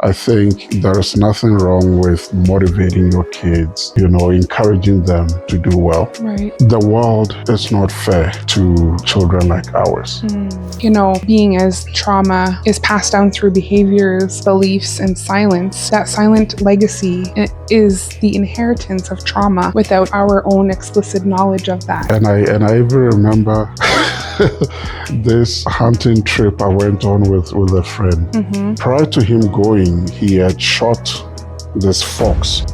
I think there is nothing wrong with motivating your kids, encouraging them to do well. Right. The world is not fair to children like ours. Being as trauma is passed down through behaviors, beliefs, and silence, that silent legacy is the inheritance of trauma without our own explicit knowledge of that. And I even remember this hunting trip I went on with a friend. Mm-hmm. Prior to him going, he had shot this fox.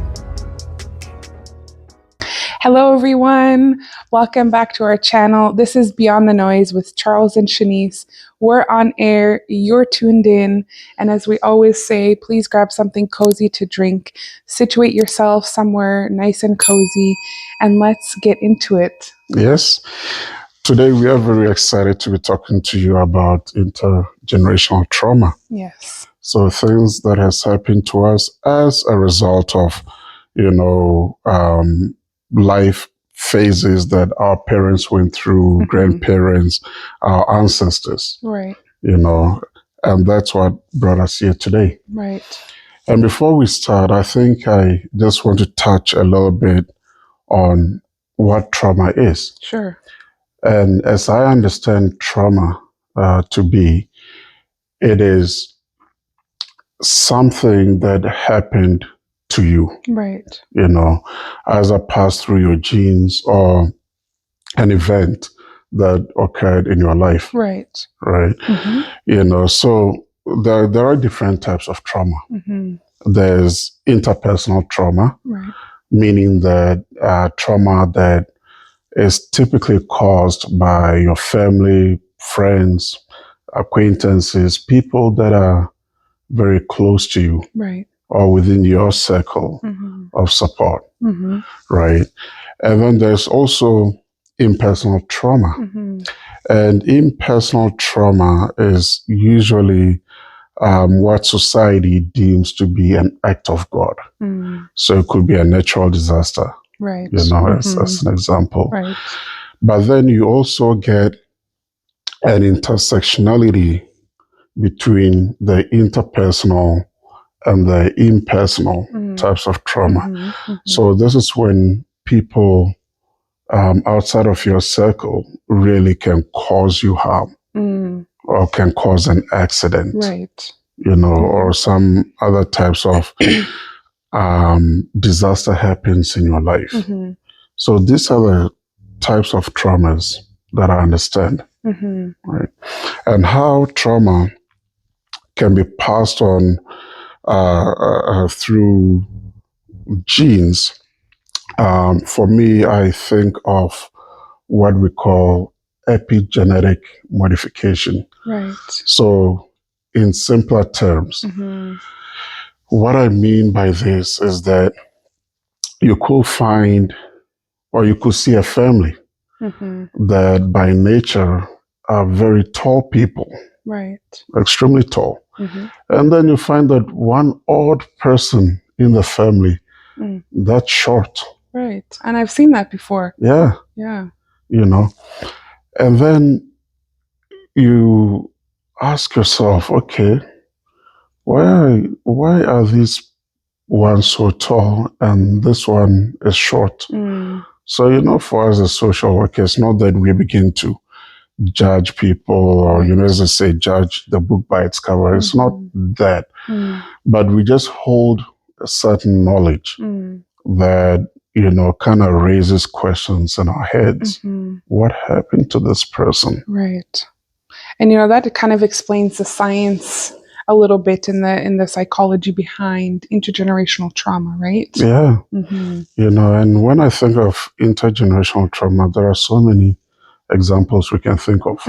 Hello, everyone. Welcome back to our channel. This is Beyond the Noise with Charles and Shanice. We're on air. You're tuned in. And as we always say, please grab something cozy to drink. Situate yourself somewhere nice and cozy. And let's get into it. Yes. Today, we are very excited to be talking to you about intergenerational trauma. Yes. So things that has happened to us as a result of, life phases that our parents went through, Mm-hmm. grandparents, our ancestors, Right. and that's what brought us here today. Right. And before we start, I think I just want to touch a little bit on what trauma is. Sure. And as I understand trauma to be, it is something that happened to you, Right. either passed through your genes or an event that occurred in your life. Right. Right. Mm-hmm. So there are different types of trauma. Mm-hmm. There's interpersonal trauma, Right. meaning that trauma that is typically caused by your family, friends, acquaintances, people that are very close to you. Right. Or within your circle Mm-hmm. of support, Mm-hmm. right? And then there's also impersonal trauma. Mm-hmm. And impersonal trauma is usually what society deems to be an act of God. Mm. So it could be a natural disaster, Right. as Mm-hmm. an example. Right. But then you also get an intersectionality between the interpersonal and the impersonal types of trauma. Mm-hmm. Mm-hmm. So this is when people outside of your circle really can cause you harm or can cause an accident, Right. or some other types of disaster happens in your life. Mm-hmm. So these are the types of traumas that I understand, right? And how trauma can be passed on through genes. For me, I think of what we call epigenetic modification. Right. So, in simpler terms, what I mean by this is that you could find or you could see a family that by nature are very tall people. Right. Extremely tall. And then you find that one odd person in the family that's short. Right. And I've seen that before. Yeah. Yeah. And then you ask yourself, okay, why are these ones so tall and this one is short? So, for us as social workers, not that we begin to judge people or, as I say, judge the book by its cover. It's not that. But we just hold a certain knowledge that, kind of raises questions in our heads. What happened to this person? Right. And, that kind of explains the science a little bit in the psychology behind intergenerational trauma, right? Yeah. And when I think of intergenerational trauma, there are so many examples we can think of.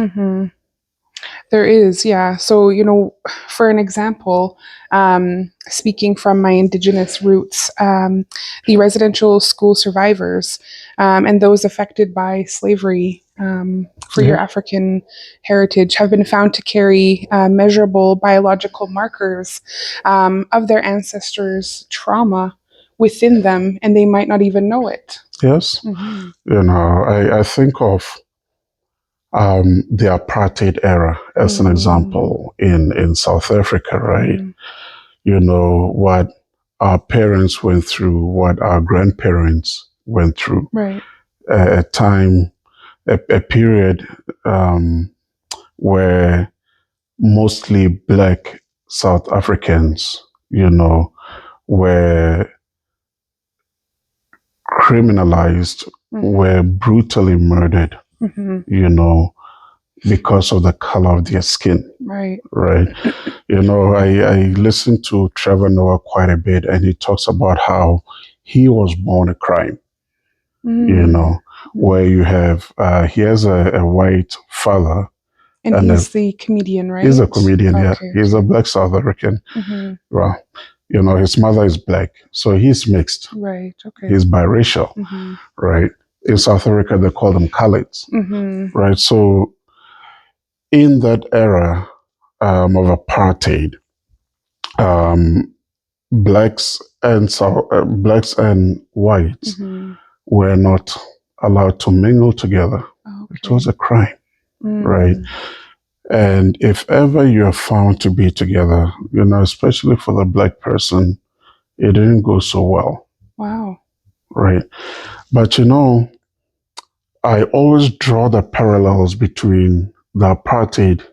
There is, yeah. So, for an example, speaking from my Indigenous roots, the residential school survivors and those affected by slavery for your African heritage have been found to carry measurable biological markers of their ancestors' trauma within them, and they might not even know it. Yes. I think of the apartheid era as an example in South Africa, right? what our parents went through, what our grandparents went through. Right. A time, a period where mostly Black South Africans, were criminalized, were brutally murdered, because of the color of their skin. Right. Right. I listen to Trevor Noah quite a bit, and he talks about how he was born a crime, where you have, he has a white father. And he's the comedian, right? He's a comedian, yeah. Okay, He's a Black South African. Well, his mother is Black, so he's mixed. Right, okay. He's biracial, right? In South Africa, they call them colours, right? So in that era of apartheid, blacks and whites were not allowed to mingle together. Okay. It was a crime, right? And if ever you're found to be together, especially for the Black person, it didn't go so well. Wow. Right. But I always draw the parallels between the apartheid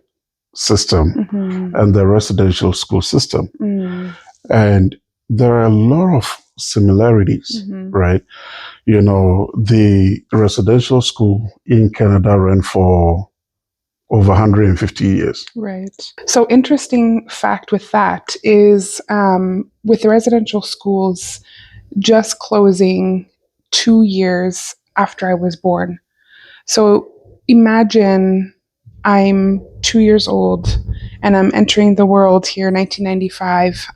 system and the residential school system. And there are a lot of similarities, right? The residential school in Canada ran for over 150 years. Right. So interesting fact with that is with the residential schools just closing 2 years after I was born. So imagine I'm 2 years old and I'm entering the world here, 1995,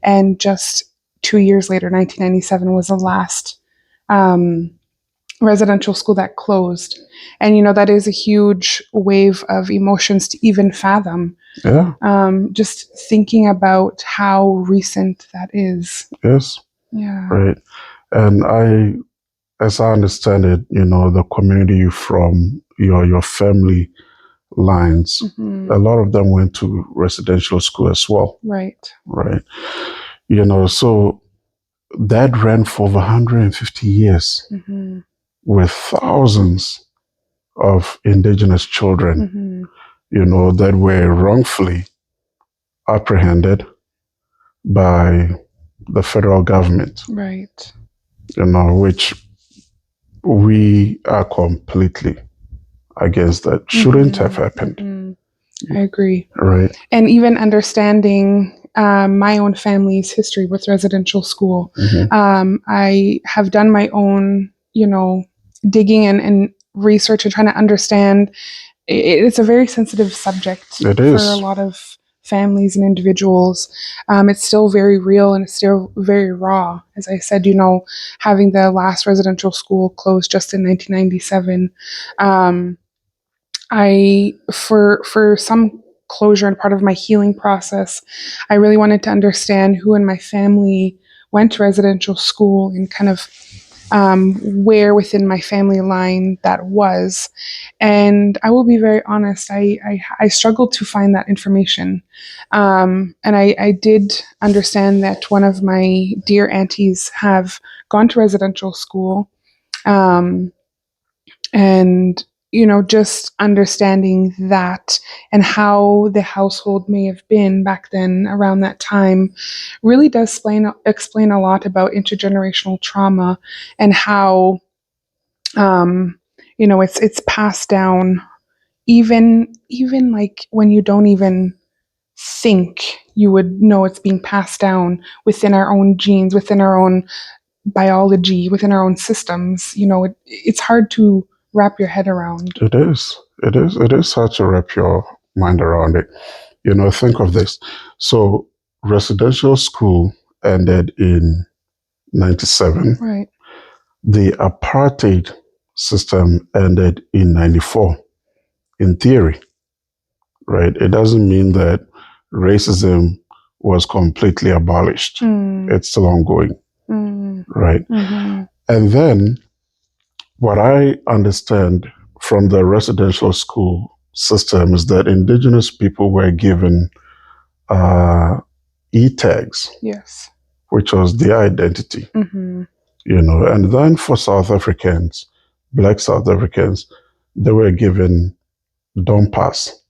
and just 2 years later, 1997 was the last residential school that closed. And that is a huge wave of emotions to even fathom. Yeah. Just thinking about how recent that is. Yes. Yeah. Right. And as I understand it, the community you're from, your family lines, a lot of them went to residential school as well. Right. Right. So that ran for over 150 years with thousands of Indigenous children, that were wrongfully apprehended by the federal government. Right. Which we are completely against. That shouldn't have happened. I agree. Right. And even understanding my own family's history with residential school, I have done my own, digging and research and trying to understand. It's a very sensitive subject It for is. a lot of families and individuals. It's still very real and it's still very raw. As I said, having the last residential school closed just in 1997. For some closure and part of my healing process, I really wanted to understand who in my family went to residential school and kind of where within my family line that was. And I will be very honest, I struggled to find that information. And I did understand that one of my dear aunties have gone to residential school. And just understanding that and how the household may have been back then around that time really does explain a lot about intergenerational trauma and how it's passed down even like when you don't even think you would know it's being passed down within our own genes, within our own biology, within our own systems. It's hard to wrap your head around. It is. It is hard to wrap your mind around it. Think of this. So residential school ended in 97. Right. The apartheid system ended in 94. In theory, right? It doesn't mean that racism was completely abolished. It's still ongoing, right? And then what I understand from the residential school system is that Indigenous people were given e-tags, Yes. which was their identity, And then for South Africans, Black South Africans, they were given Don't Pass,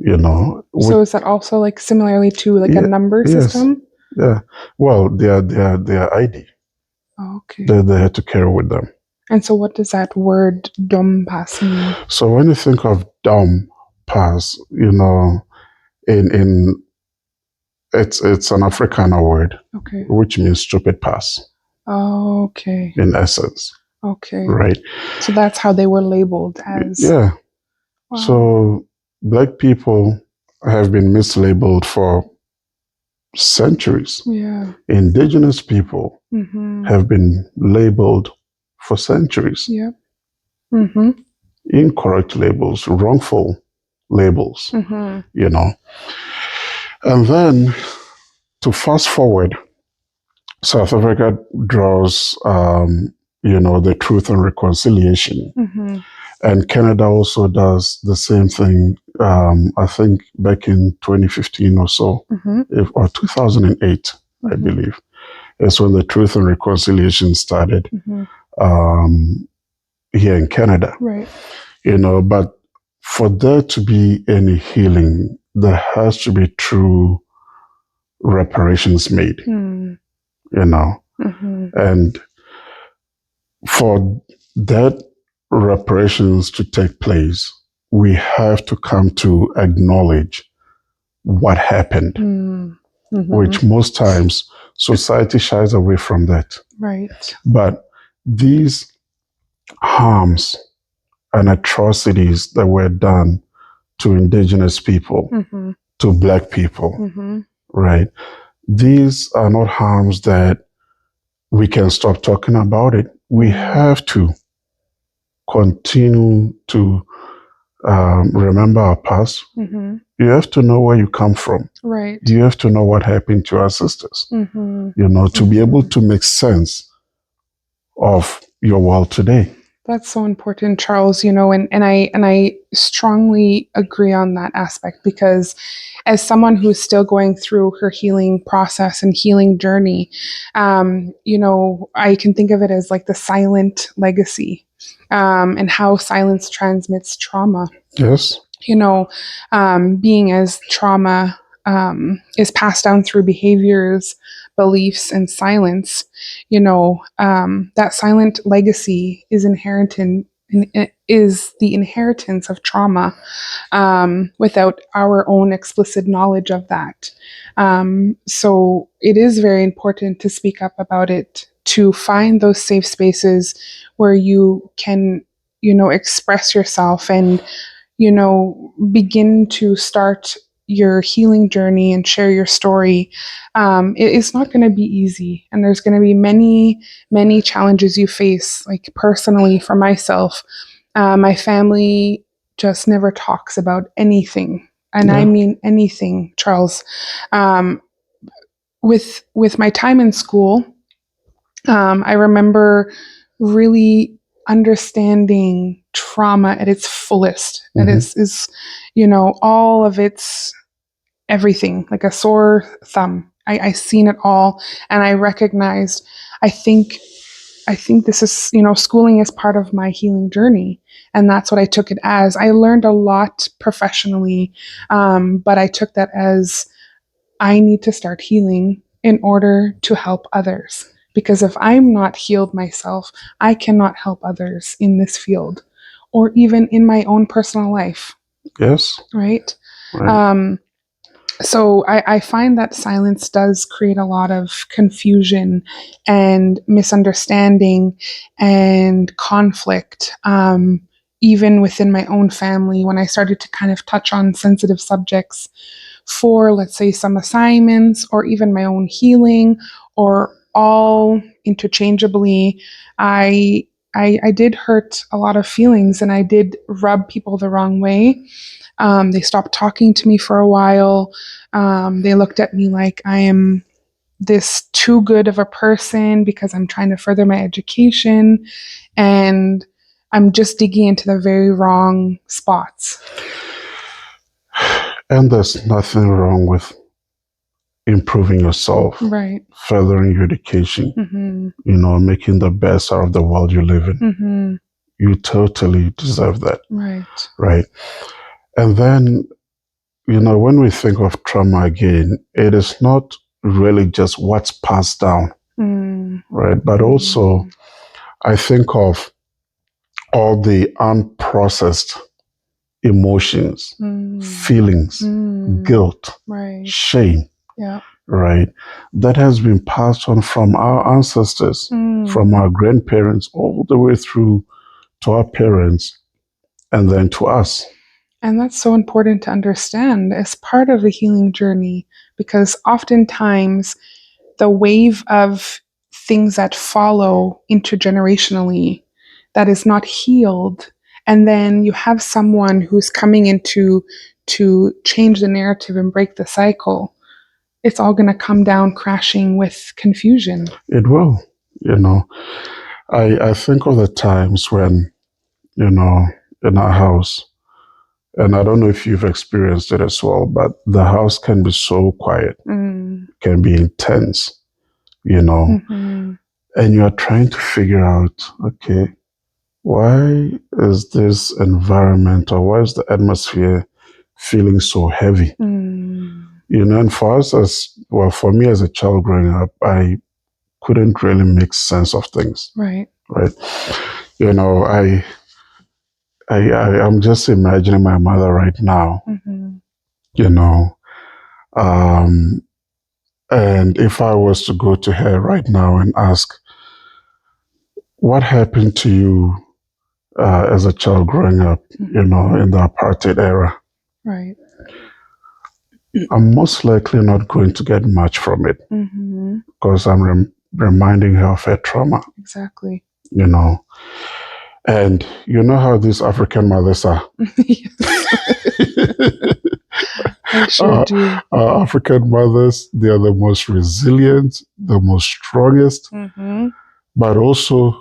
So is that also like similarly to like a yeah, number yes, system? yeah. Well, their ID Okay. they had to carry with them. And so what does that word dompas mean? So when you think of Dom Pass, in it's an Afrikaner word, Okay. which means stupid pass Okay. in essence, Okay. right? So that's how they were labeled as. Yeah. Wow. So Black people have been mislabeled for centuries. Yeah. Indigenous people Mm-hmm. have been labeled for centuries. Yep. Mm-hmm. Incorrect labels, wrongful labels, Mm-hmm. And then to fast forward, South Africa draws, the Truth and Reconciliation. Mm-hmm. And Canada also does the same thing, I think back in 2015 or so, Mm-hmm. or 2008, I believe. That's when the Truth and Reconciliation started here in Canada. Right. But for there to be any healing, there has to be true reparations made, And for that reparations to take place, we have to come to acknowledge what happened, which most times society shies away from that. Right. But these harms and atrocities that were done to Indigenous people, to Black people, right? These are not harms that we can stop talking about it. We have to continue to remember our past. You have to know where you come from. Right. You have to know what happened to our sisters, to be able to make sense of your world today. That's so important, Charles, and I strongly agree on that aspect because as someone who's still going through her healing process and healing journey, I can think of it as like the silent legacy, and how silence transmits trauma. Yes. Being as trauma is passed down through behaviors, beliefs, and silence, that silent legacy is is the inheritance of trauma, without our own explicit knowledge of that. So it is very important to speak up about it, to find those safe spaces where you can, express yourself and begin to start your healing journey and share your story. It's not going to be easy, and there's going to be many, many challenges you face. Like personally, for myself, my family just never talks about anything, and I mean anything, Charles. Um, with my time in school, I remember really understanding trauma at its fullest. And is all of its everything, like a sore thumb. I seen it all, and I recognized. I think this is, schooling is part of my healing journey, and that's what I took it as. I learned a lot professionally, but I took that as I need to start healing in order to help others. Because if I'm not healed myself, I cannot help others in this field or even in my own personal life. Yes. Right? So I find that silence does create a lot of confusion and misunderstanding and conflict, even within my own family when I started to kind of touch on sensitive subjects for, let's say, some assignments or even my own healing, or all interchangeably. I did hurt a lot of feelings, and I did rub people the wrong way. They stopped talking to me for a while. They looked at me like I am this too good of a person because I'm trying to further my education, and I'm just digging into the very wrong spots. And there's nothing wrong with improving yourself, Right. furthering your education, Mm-hmm. making the best out of the world you live in. Mm-hmm. You totally deserve that, Right. right? And then, when we think of trauma again, it is not really just what's passed down, Mm. right? But also, I think of all the unprocessed emotions, Mm. feelings, Mm. guilt, Right. shame, Yeah. right? That has been passed on from our ancestors, from Mm. our grandparents, all the way through to our parents, and then to us. And that's so important to understand as part of the healing journey because oftentimes the wave of things that follow intergenerationally that is not healed, and then you have someone who's coming into to change the narrative and break the cycle, it's all going to come down crashing with confusion. It will, you know. I think of the times when, in our house, and I don't know if you've experienced it as well, but the house can be so quiet, Mm. can be intense, you know, Mm-hmm. and you're trying to figure out, okay, why is this environment or why is the atmosphere feeling so heavy? Mm. And for us as well, for me as a child growing up, I couldn't really make sense of things, Right. right? You know, I'm just imagining my mother right now, Mm-hmm. you know, um, and if I was to go to her right now and ask, what happened to you as a child growing up, in the apartheid era? Right. I'm most likely not going to get much from it Mm-hmm. because I'm reminding her of her trauma, Exactly. you know. And you know how these African mothers are. Yes, I sure uh, do. African mothers, they are the most resilient, the most strongest, Mm-hmm. but also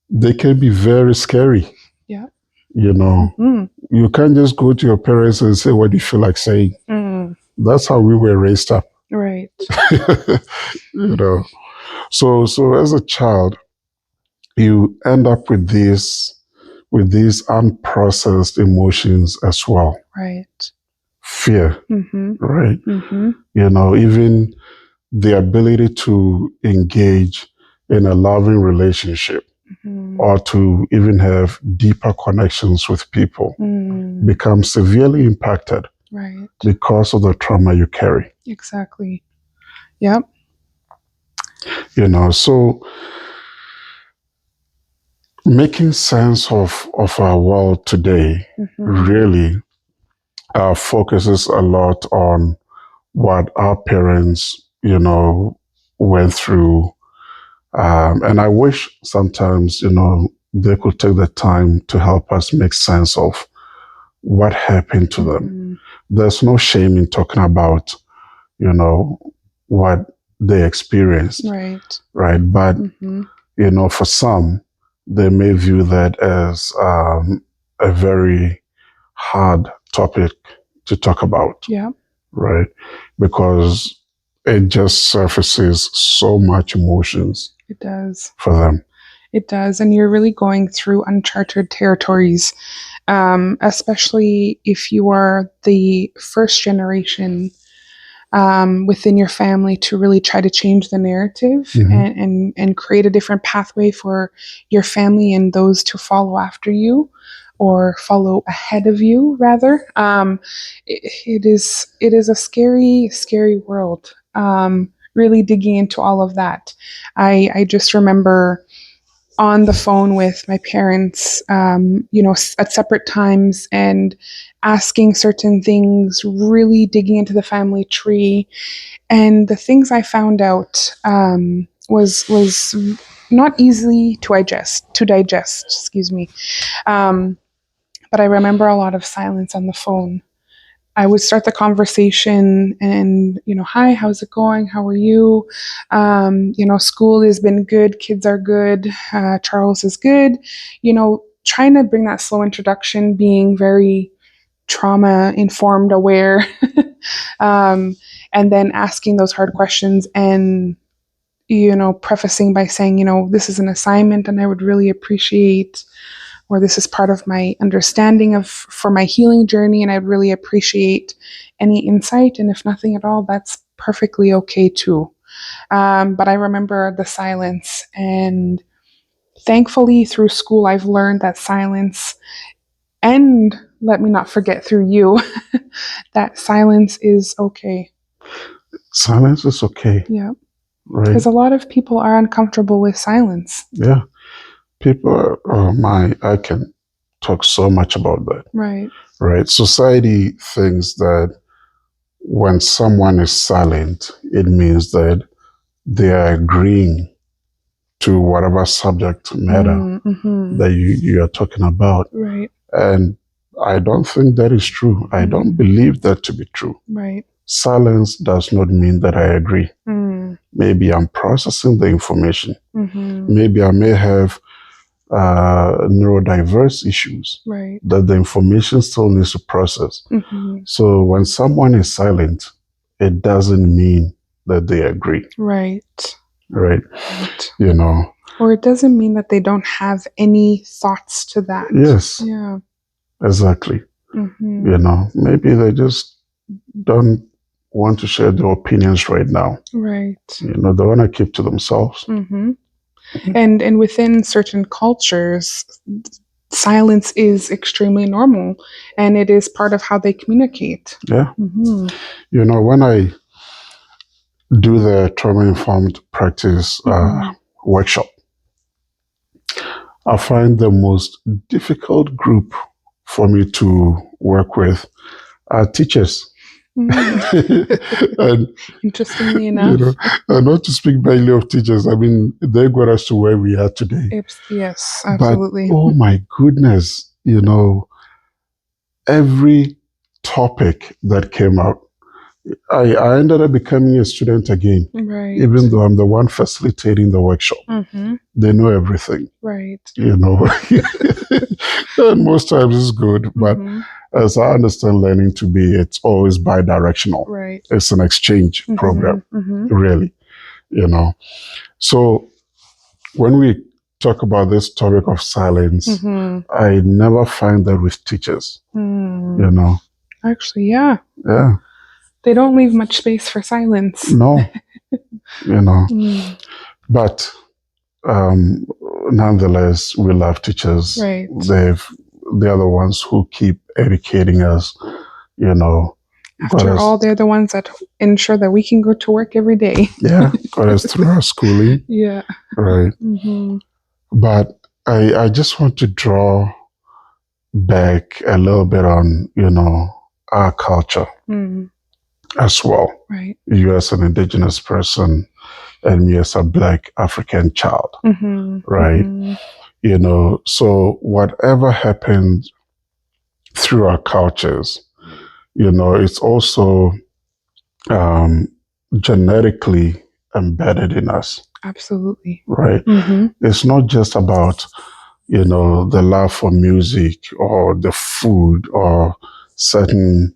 they can be very scary. Yeah. You know, Mm-hmm. you can't just go to your parents and say what you feel like saying. Mm. That's how we were raised up. Right. you know, so as a child, you end up with these unprocessed emotions as well. Right. Fear, Mm-hmm. right? Mm-hmm. Even the ability to engage in a loving relationship Mm-hmm. or to even have deeper connections with people Mm. becomes severely impacted Right. because of the trauma you carry. Exactly. Yep. So making sense of our world today Mm-hmm. really focuses a lot on what our parents, went through. And I wish sometimes, they could take the time to help us make sense of what happened to them. Mm-hmm. There's no shame in talking about, you know, what they experienced, Right. right? But, Mm-hmm. for some, they may view that as a very hard topic to talk about, Yeah. right? Because it just surfaces so much emotions It does. for them. It does. And you're really going through uncharted territories, especially if you are the first generation within your family to really try to change the narrative Mhm. and create a different pathway for your family and those to follow after you or follow ahead of you rather. It is a scary world. Really digging into all of that. I just remember on the phone with my parents, at separate times and asking certain things, really digging into the family tree. And the things I found out was not easily to digest. Excuse me. Um, but I remember a lot of silence on the phone. I would start the conversation and, hi, how's it going? How are you? School has been good. Kids are good. Charles is good. Trying to bring that slow introduction, being very trauma informed, aware. um, and then asking those hard questions and prefacing by saying, this is an assignment and I would really appreciate, or this is part of my understanding of for my healing journey and I'd really appreciate any insight. And if nothing at all, that's perfectly okay too. But I remember the silence, and thankfully through school, I've learned that silence, and let me not forget through you, that silence is okay. Silence is okay, Yeah. right? Because a lot of people are uncomfortable with silence. Yeah. People, I can talk so much about that. Right. Right. Society thinks that when someone is silent, it means that they are agreeing to whatever subject matter Mm-hmm. that you are talking about. Right. And I don't think that is true. I don't believe that to be true. Right. Silence does not mean that I agree. Mm. Maybe I'm processing the information. Mm-hmm. Maybe I may have neurodiverse issues Right. that the information still needs to process. Mm-hmm. So when someone is silent, it doesn't mean that they agree. Right. Right. Right. Or it doesn't mean that they don't have any thoughts to that. Yes. Yeah. Exactly. Mm-hmm. Maybe they just don't want to share their opinions right now. Right. They want to keep to themselves. Mm-hmm. And within certain cultures, silence is extremely normal, and it is part of how they communicate. Yeah. Mm-hmm. When I do the trauma-informed practice workshop, I find the most difficult group for me to work with are teachers. And interestingly enough, and not to speak badly of teachers, I mean, they got us to where we are today. Yes, absolutely. But oh my goodness, every topic that came out, I ended up becoming a student again. Right. Even though I'm the one facilitating the workshop. Mm-hmm. They know everything. Right. And most times it's good, but as I understand learning to be, it's always bi-directional. Right. It's an exchange program, really, So when we talk about this topic of silence, I never find that with teachers, Actually, yeah. Yeah. They don't leave much space for silence. No, But nonetheless, we love teachers. Right. They are the ones who keep educating us, After all, they're the ones that ensure that we can go to work every day. Yeah, got us through our schooling. Yeah. Right. But I just want to draw back a little bit on, our culture as well. Right. You as an indigenous person and me as a Black African child. Right. So whatever happened through our cultures, it's also genetically embedded in us. Absolutely. Right. It's not just about, the love for music or the food or certain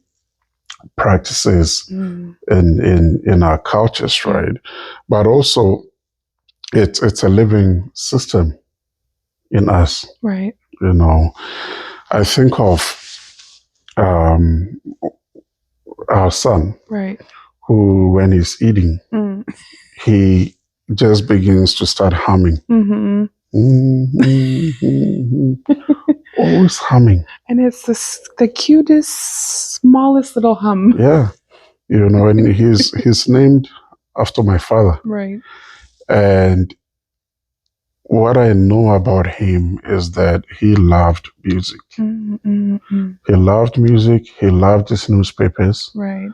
practices in our cultures, right? But also it's a living system in us. Right. I think of our son, right, who, when he's eating, he just begins to start humming. Always humming. And it's the cutest, smallest little hum. Yeah. And he's named after my father. Right. And what I know about him is that he loved music. He loved music. He loved his newspapers. Right.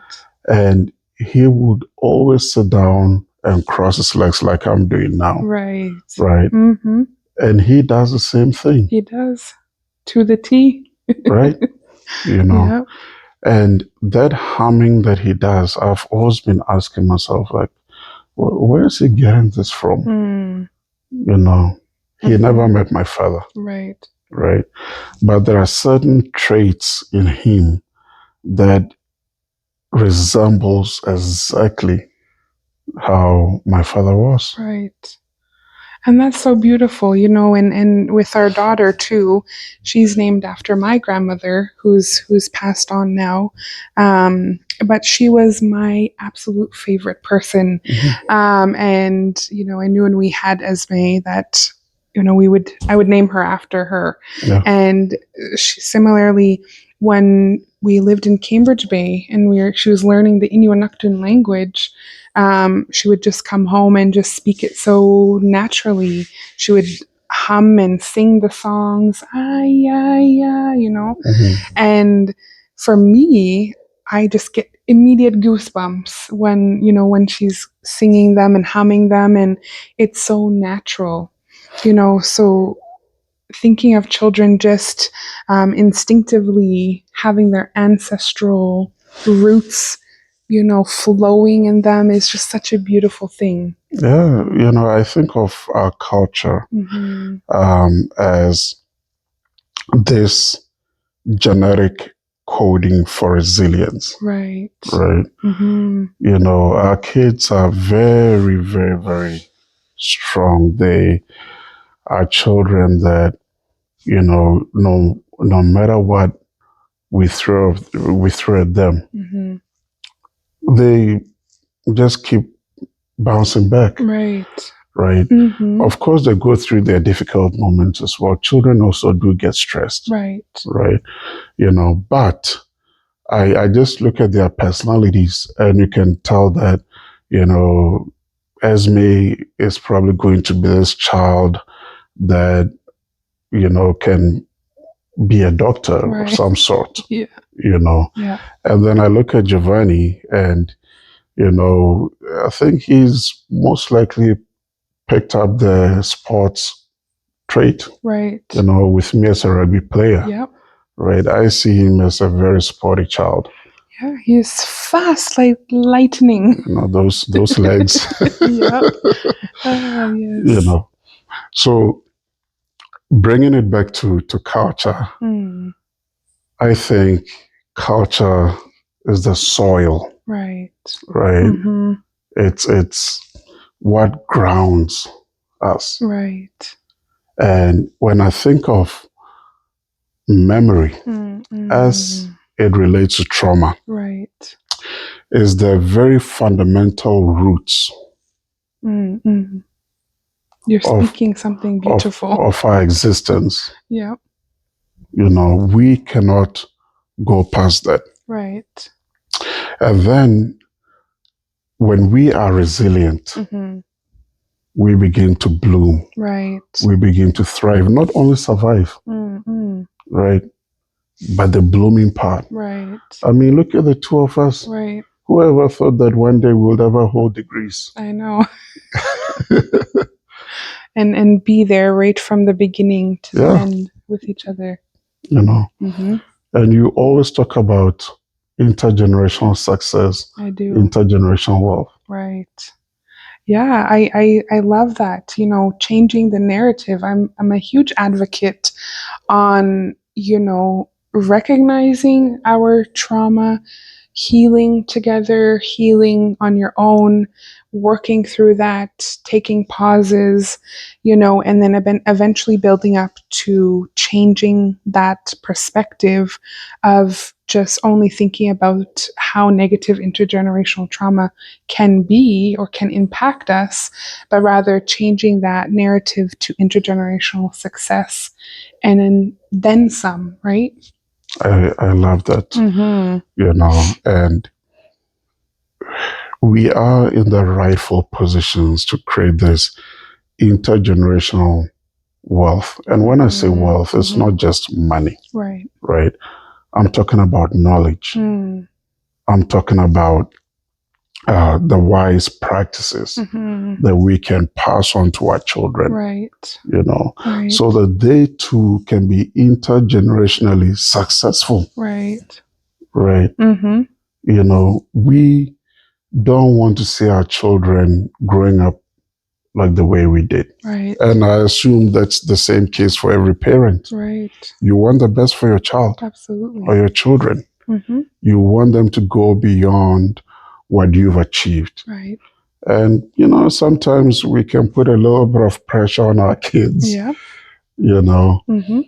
And he would always sit down and cross his legs like I'm doing now. Right. Right. And he does the same thing. He does. To the T. Right. Yep. And that humming that he does, I've always been asking myself, like, where is he getting this from? He never met my father. Right. Right. But there are certain traits in him that resembles exactly how my father was. Right. And that's so beautiful, and with our daughter too, she's named after my grandmother, who's passed on now. But she was my absolute favorite person. Mhm. And I knew when we had Esme that I would name her after her. Yeah. And similarly, when we lived in Cambridge Bay and she was learning the Inuinnaqtun language, she would just come home and just speak it so naturally. She would hum and sing the songs, ah, yeah, yeah, Mhm. And for me, I just get immediate goosebumps when she's singing them and humming them, and it's so natural, So thinking of children just instinctively having their ancestral roots, flowing in them is just such a beautiful thing. Yeah, I think of our culture Mm-hmm. as this genetic coding for resilience, Right. right? Mm-hmm. Our kids are very, very, very strong. They are children that, no matter what we throw at them, Mm-hmm. they just keep bouncing back, Right. right? Mm-hmm. Of course, they go through their difficult moments as well. Children also do get stressed, Right. right? But I just look at their personalities and you can tell that, Esme is probably going to be this child that, can be a doctor of Right. some sort, Yeah. Yeah. And then I look at Giovanni and, I think he's most likely picked up the sports trait, Right. with me as a rugby player, Yep. right? I see him as a very sporty child. Yeah. He's fast like lightning. Those legs. Yep. Ah, you yes. know. So bringing it back to culture, Mm. I think culture is the soil, Right. right? Mm-hmm. It's what grounds us. Right. And when I think of memory as Mm-mm. it relates to trauma, Right. is the very fundamental roots Mm-mm. You're of speaking something of beautiful. of our existence. Yep. We cannot go past that. Right. And then when we are resilient, Mm-hmm. we begin to bloom. Right. We begin to thrive, not only survive, Mm-mm. right? But the blooming part. Right. I mean, look at the two of us. Right. Whoever thought that one day we would ever hold degrees? I know. And be there right from the beginning to the Yeah, end with each other. Mm-hmm. And you always talk about intergenerational success, I do. intergenerational wealth. Right. Yeah, I love that. Changing the narrative. I'm a huge advocate on, recognizing our trauma, healing together, healing on your own, working through that, taking pauses, and then eventually building up to changing that perspective of just only thinking about how negative intergenerational trauma can be or can impact us, but rather changing that narrative to intergenerational success and then some, right? I love that, Mm-hmm. and we are in the rightful positions to create this intergenerational wealth. And when I say wealth, it's Mm-hmm. not just money, Right. right? I'm talking about knowledge. Mm. I'm talking about the wise practices Mm-hmm. that we can pass on to our children, Right. Right. so that they too can be intergenerationally successful, Right. right? Mm-hmm. We don't want to see our children growing up like the way we did. Right. And I assume that's the same case for every parent. Right. You want the best for your child or Absolutely. your children. Mm-hmm. You want them to go beyond what you've achieved. Right. And, sometimes we can put a little bit of pressure on our kids, Yeah. Mm-hmm.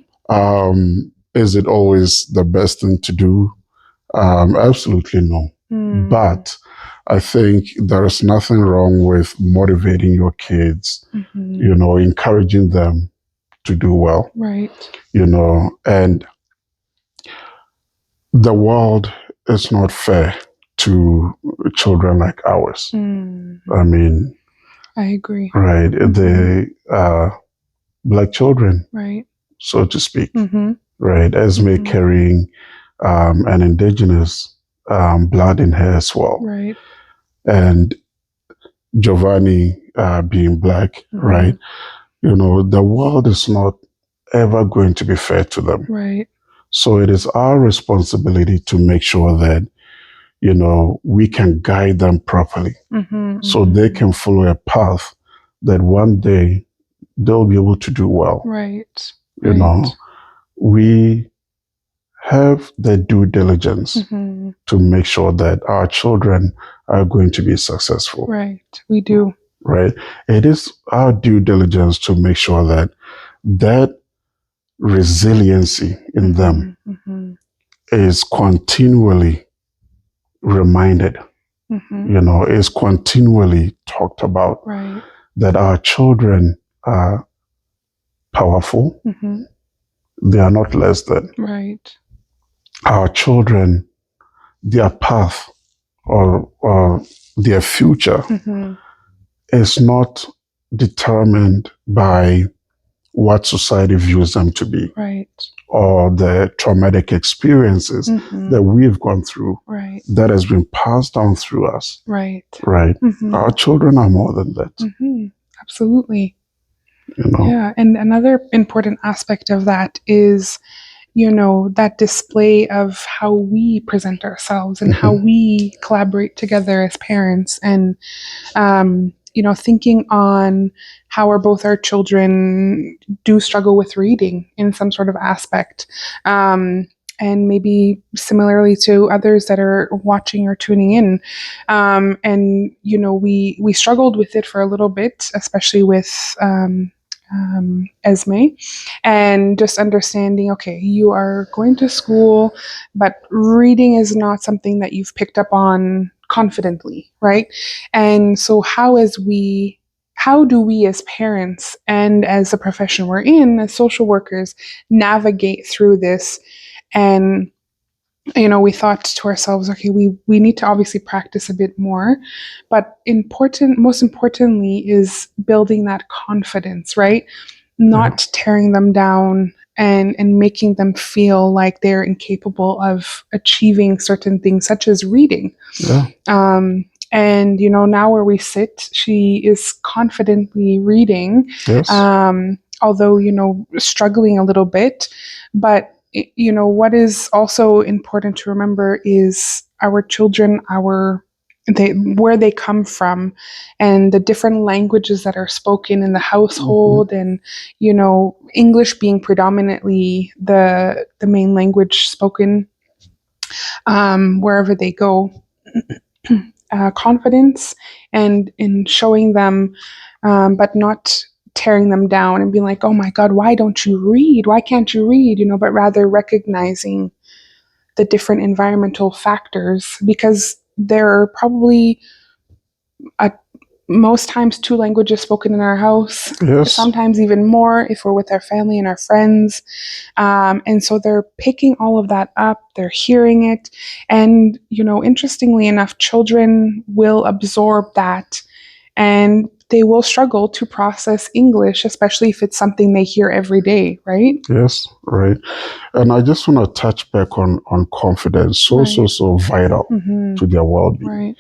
Is it always the best thing to do? Absolutely no. Mm. But I think there is nothing wrong with motivating your kids, Mm-hmm. Encouraging them to do well, Right. And the world is not fair to children like ours. Mm-hmm. I mean, I agree. right? Mm-hmm. They are black children, right, so to speak, mm-hmm. right? Esme carrying an indigenous blood in her as well, right, and Giovanni being black, right? The world is not ever going to be fair to them. right, So it is our responsibility to make sure that, we can guide them properly so they can follow a path that one day they'll be able to do well. right, We have the due diligence to make sure that our children are going to be successful. Right, we do. Right? It is our due diligence to make sure that that resiliency in them is continually reminded, is continually talked about, right, that our children are powerful. They are not less than. right. Our children, their path or their future is not determined by what society views them to be, right, or the traumatic experiences that we've gone through, right, that has been passed down through us. right. Our children are more than that. Absolutely. Yeah, and another important aspect of that is, that display of how we present ourselves and how we collaborate together as parents, and thinking on how both our children do struggle with reading in some sort of aspect. And maybe similarly to others that are watching or tuning in. And, we struggled with it for a little bit, especially with Esme, and just understanding, okay, you are going to school, but reading is not something that you've picked up on confidently, right? And so how do we as parents and as the profession we're in, as social workers, navigate through this? And we thought to ourselves, okay, we need to obviously practice a bit more, but most importantly is building that confidence, right? Not tearing them down and making them feel like they're incapable of achieving certain things, such as reading. And now where we sit, she is confidently reading, although struggling a little bit. But what is also important to remember is our children, where they come from, and the different languages that are spoken in the household, and English being predominantly the main language spoken wherever they go. Confidence and in showing them, but not tearing them down and being like, oh my God, why don't you read? Why can't you read? But rather recognizing the different environmental factors, because there are probably most times 2 languages spoken in our house, sometimes even more if we're with our family and our friends. And so they're picking all of that up, they're hearing it. And, interestingly enough, children will absorb that, and they will struggle to process English, especially if it's something they hear every day, right? Yes, right. And I just want to touch back on confidence. So vital to their well-being. Right.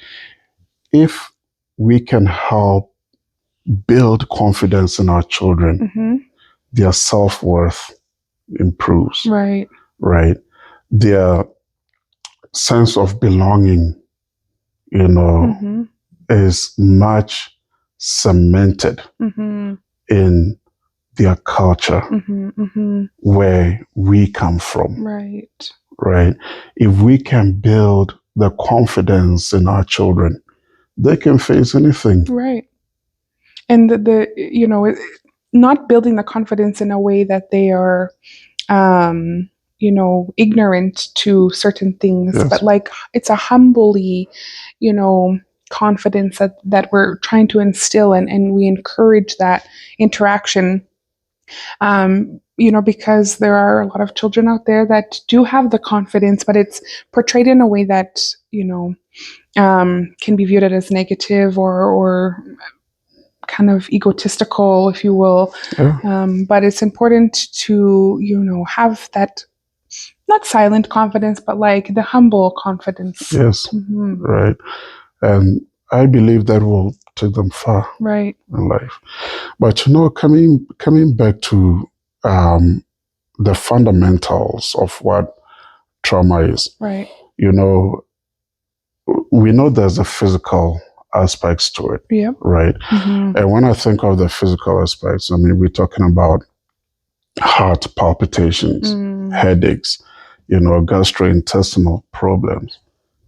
If we can help build confidence in our children, their self-worth improves. Right. Right. Their sense of belonging, is much cemented in their culture where we come from. Right. right? If we can build the confidence in our children, they can face anything. Right. And not building the confidence in a way that they are ignorant to certain things, but Yes, like it's a humbly, you know, confidence that we're trying to instill, and we encourage that interaction. Because there are a lot of children out there that do have the confidence, but it's portrayed in a way that, can be viewed as negative or kind of egotistical, if you will. yeah, But it's important to, have that not silent confidence, but like the humble confidence. yes, Hmm. right. And I believe that will take them far Right, in life. But coming back to the fundamentals of what trauma is, right. you know, we know there's a physical aspects to it, Yep. right? Hmm. And when I think of the physical aspects, I mean, we're talking about heart palpitations, Mm, headaches, gastrointestinal problems,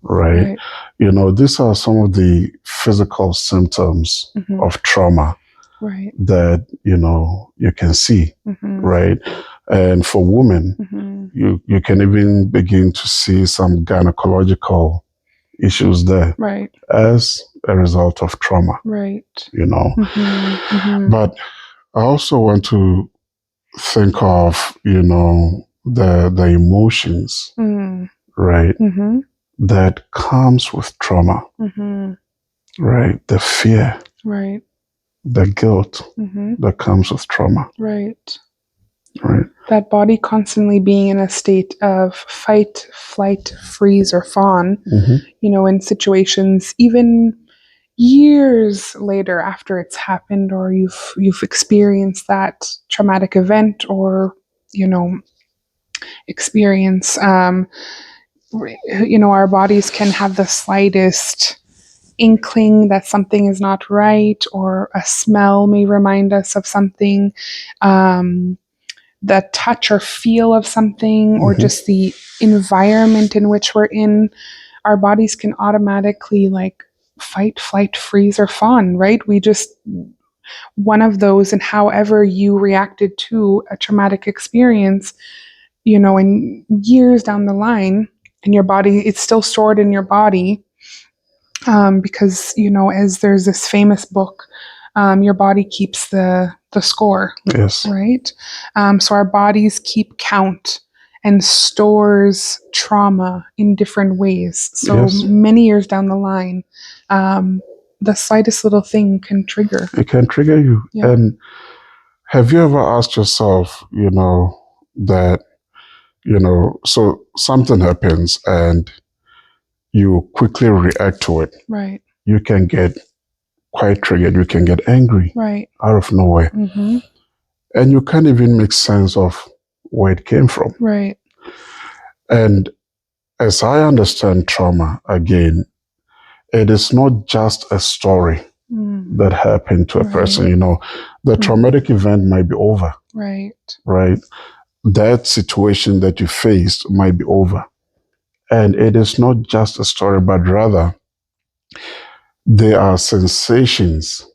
right? right. These are some of the physical symptoms Hmm. of trauma Right. that, you can see, Hmm. right? And for women, Hmm. you can even begin to see some gynecological issues there Right. as a result of trauma, Right. you know. Hmm. Hmm. But I also want to think of, the emotions, Mm. right, Hmm. that comes with trauma, Hmm. right? The fear, Right. the guilt Hmm. that comes with trauma, Right. right? That body constantly being in a state of fight, flight, freeze, or fawn, Mm-hmm. in situations even years later after it's happened, or you've experienced that traumatic event, or you know experience our bodies can have the slightest inkling that something is not right, or a smell may remind us of something, um, the touch or feel of something, or Mm-hmm. just the environment in which we're in. Our bodies can automatically like fight, flight, freeze, or fawn, right? We just, one of those, and however you reacted to a traumatic experience, in years down the line, in your body, it's still stored in your body, because as there's this famous book, your body keeps the score, Yes, right? So our bodies keep count and stores trauma in different ways. So yes, many years down the line, um, the slightest little thing can trigger. it can trigger you. Yeah. And have you ever asked yourself, that, so something happens and you quickly react to it? Right. You can get quite triggered. You can get angry Right. out of nowhere. Mm-hmm. And you can't even make sense of where it came from. Right. And as I understand trauma, again, it is not just a story Mm. that happened to a Right. person. The traumatic event might be over, Right. right? That situation that you faced might be over. And it is not just a story, but rather there are sensations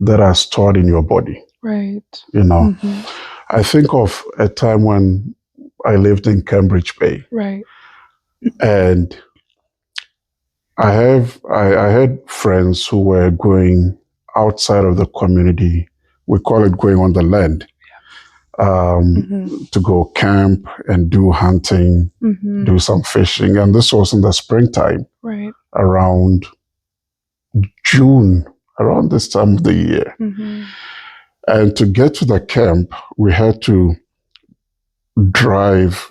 that are stored in your body. Right. You know, Mm-hmm. I think of a time when I lived in Cambridge Bay, Right. and I had friends who were going outside of the community. We call it going on the land, Mm-hmm. to go camp and do hunting, Mm-hmm. do some fishing. And this was in the springtime, Right. around June, around this time of the year. Mm-hmm. And to get to the camp, we had to drive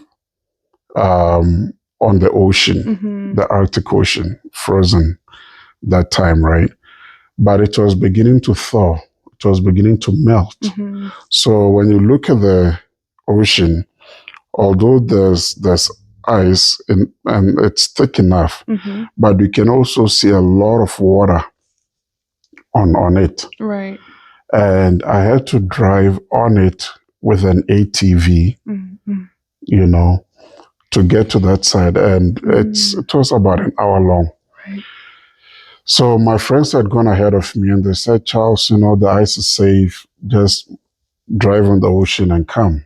on the ocean, Mm-hmm. the Arctic Ocean, frozen that time, right? But it was beginning to thaw. It was beginning to melt. Mm-hmm. So when you look at the ocean, although there's ice and it's thick enough, Mm-hmm. but you can also see a lot of water on it. Right. And I had to drive on it with an ATV, Mm-hmm. you know, to get to that side, and it was about an hour long. Right. So my friends had gone ahead of me, and they said, Charles, the ice is safe. Just drive on the ocean and come,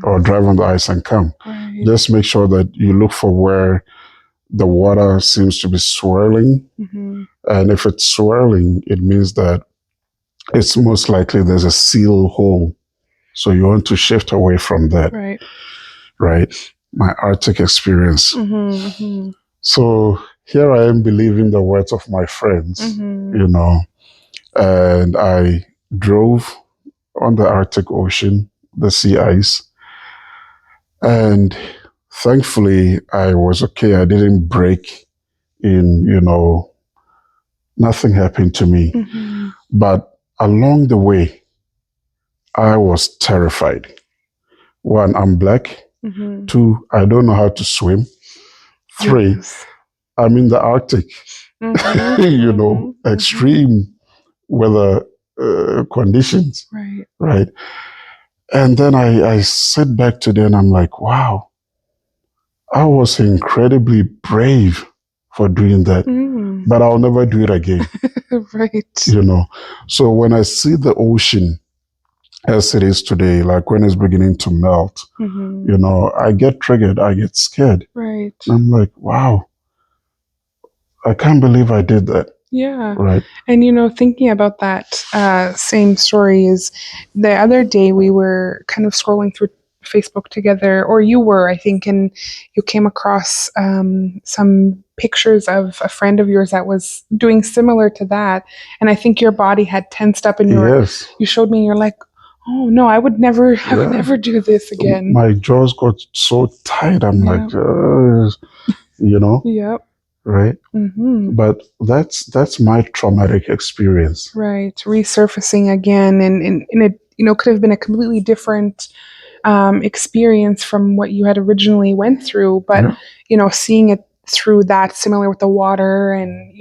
or drive on the ice and come. Right. Just make sure that you look for where the water seems to be swirling. And if it's swirling, it means that it's most likely there's a seal hole. So you want to shift away from that. Right. Right? My Arctic experience. So here I am believing the words of my friends, and I drove on the Arctic Ocean, the sea ice. And thankfully, I was okay. I didn't break in, nothing happened to me. But along the way, I was terrified. One, I'm black. Two, I don't know how to swim. Three, Yes. I'm in the Arctic, extreme weather conditions. Right. Right. And then I sit back today and I'm like, wow, I was incredibly brave for doing that, but I'll never do it again. Right. So when I see the ocean as it is today, like when it's beginning to melt, I get triggered, I get scared. Right. And I'm like, wow, I can't believe I did that. Yeah. Right. And thinking about that same story is the other day we were kind of scrolling through Facebook together, or you were, I think, and you came across some pictures of a friend of yours that was doing similar to that. And I think your body had tensed up and you showed me, and you're like, oh no, I would never do this again. My jaws got so tight. I'm like, Yep. Right. But that's my traumatic experience. Right. Resurfacing again, and it could have been a completely different experience from what you had originally went through, but seeing it through that, similar with the water, and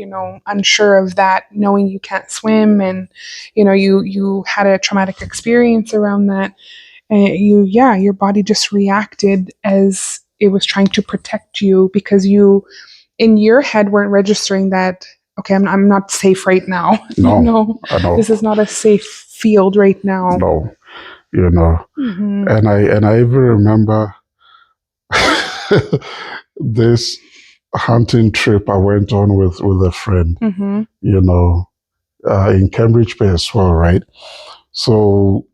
unsure of that, knowing you can't swim, and you had a traumatic experience around that, and your body just reacted as it was trying to protect you, because you in your head weren't registering that, okay, I'm not safe right now. No, I know. This is not a safe field right now. No, and I even remember this hunting trip I went on with a friend, in Cambridge Bay as well, right? So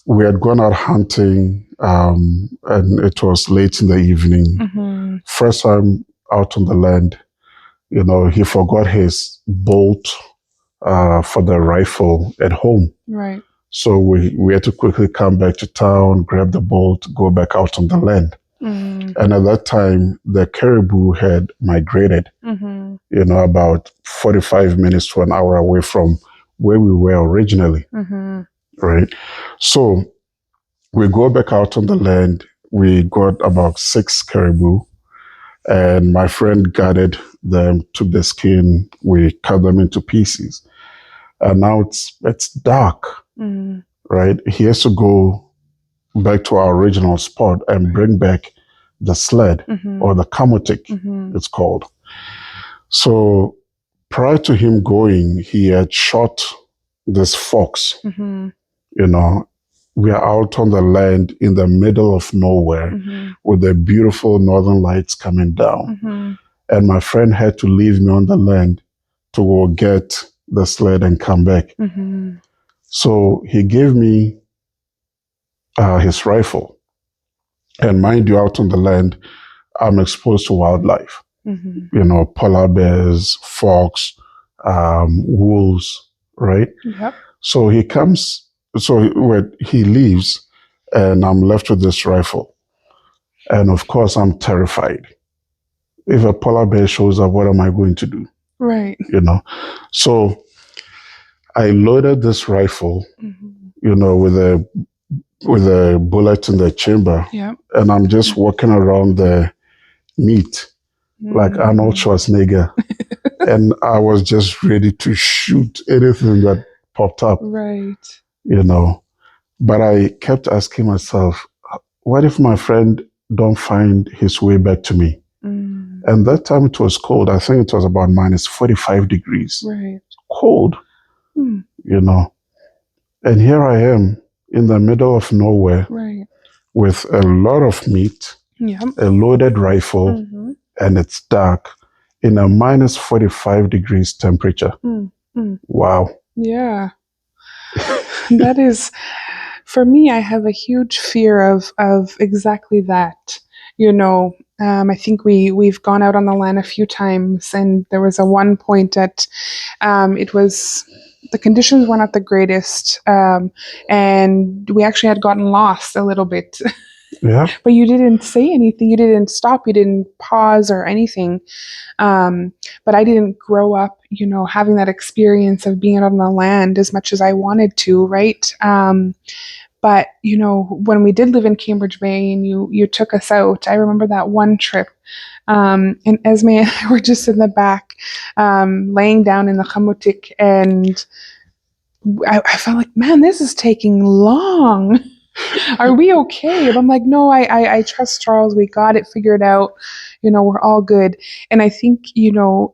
we had gone out hunting, and it was late in the evening. First time out on the land, he forgot his bolt for the rifle at home. Right. So we had to quickly come back to town, grab the bolt, go back out on the land. And at that time, the caribou had migrated, about 45 minutes to an hour away from where we were originally. Right. So we go back out on the land. We got about 6 caribou, and my friend gathered them, took the skin, we cut them into pieces. And now it's dark, right? He has to go back to our original spot and bring back the sled, or the kamotik, it's called. So prior to him going, he had shot this fox. We are out on the land in the middle of nowhere with the beautiful northern lights coming down. And my friend had to leave me on the land to go get the sled and come back. So he gave me his rifle. And mind you, out on the land, I'm exposed to wildlife. Polar bears, fox, wolves, right? Yep. So he leaves, and I'm left with this rifle. And of course, I'm terrified. If a polar bear shows up, what am I going to do? Right. So I loaded this rifle, with a bullet in the chamber. Yep. And I'm just walking around the meat like Arnold Schwarzenegger. And I was just ready to shoot anything that popped up. Right. But I kept asking myself, what if my friend don't find his way back to me. And that time it was cold. I think it was about minus 45 degrees. Right. Cold, you know. And here I am in the middle of nowhere Right. with a lot of meat, Yeah. a loaded rifle, and it's dark in a minus 45 degrees temperature. Wow. Yeah. That is, for me, I have a huge fear of exactly that. I think we've gone out on the land a few times, and there was a one point that it was the conditions were not the greatest, and we actually had gotten lost a little bit. Yeah. But you didn't say anything. You didn't stop. You didn't pause or anything. But I didn't grow up, having that experience of being out on the land as much as I wanted to, right? But when we did live in Cambridge Bay and you took us out, I remember that one trip. And Esme and I were just in the back, laying down in the chamutik, and I felt like, man, this is taking long. Are we okay? And I'm like, no, I trust Charles. We got it figured out. We're all good. And I think,